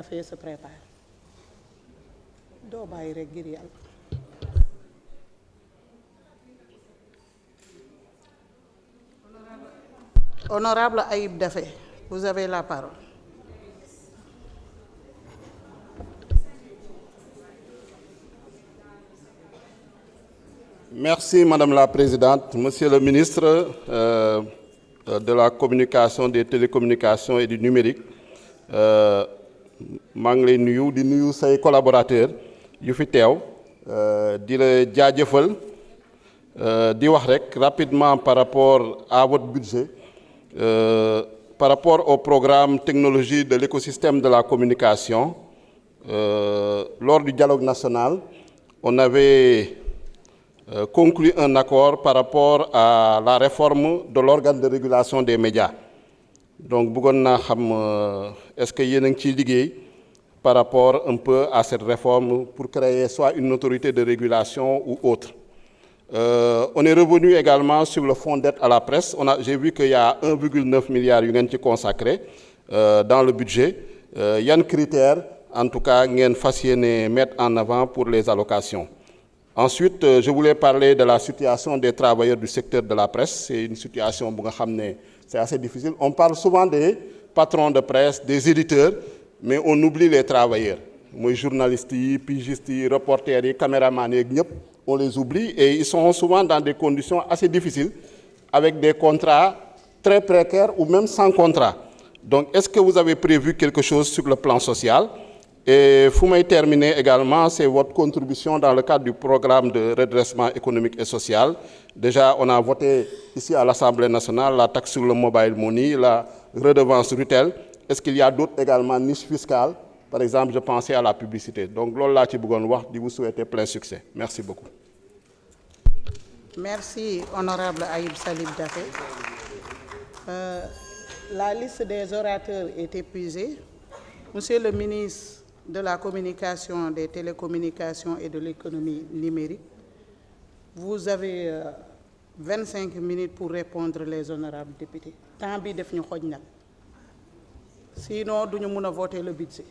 fait se prépare. doo bàyyi rek ngir yàlla. Honorable Ayib Daffé, vous avez la parole. Merci Madame la Présidente, Monsieur le ministre de la Communication, des Télécommunications et du Numérique. maa ngi lay nuyu di nuyu say collaborateurs yu fi teew di la jaajëfal di wax rek rapidement par rapport à votre budget par rapport au programme technologie de l'écosystème de la communication. Lors du dialogue national, on avait conclu un accord par rapport à la réforme de l'organe de régulation des médias. Donc bëggoon naa xam est-ce que yéen a ngi ciy liggéey par rapport un peu à cette réforme pour créer soit une autorité de régulation ou autre. On est revenu également sur le fonds d'aide à la presse. J'ai vu qu'il y a 1,9 milliard yu ngeen ci consacré dans le budget. Yan critères en tout cas ngeen fas yéene mettre en avant pour les allocations. Ensuite, je voulais parler de la situation des travailleurs du secteur de la presse. C'est une situation bu nga xam ne c'est assez difficile. On parle souvent des patrons de presse, des éditeurs, mais on oublie les travailleurs. Mooy journalistes yi, pigistes yi, reporters yi, caméramans yi ñëpp, on les oublie et ils sont souvent dans des conditions assez difficiles avec des contrats très précaires ou même sans contrat. Donc, est-ce que vous avez prévu quelque chose sur le plan social? Et fu may terminer également, c'est votre contribution dans le cadre du programme de redressement économique et social. Déjà, on a voté ici à l'Assemblée nationale la taxe sur le mobile money, la redevance retail. Est-ce qu'il y a d'autres également niches fiscales? Par exemple, je pensais à la publicité. Donc, loolu laa ci bëggoon wax di vous souhaiter plein succès. Merci beaucoup. Merci, honorable Ayib Salib Daffé. La liste des orateurs est épuisée. Monsieur le ministre de la Communication, des Télécommunications et de l'économie numérique, vous avez 25 minutes pour répondre les honorables députés. Temps bi def ñu xoj nag. Sinon, duñu mën a voter le budget.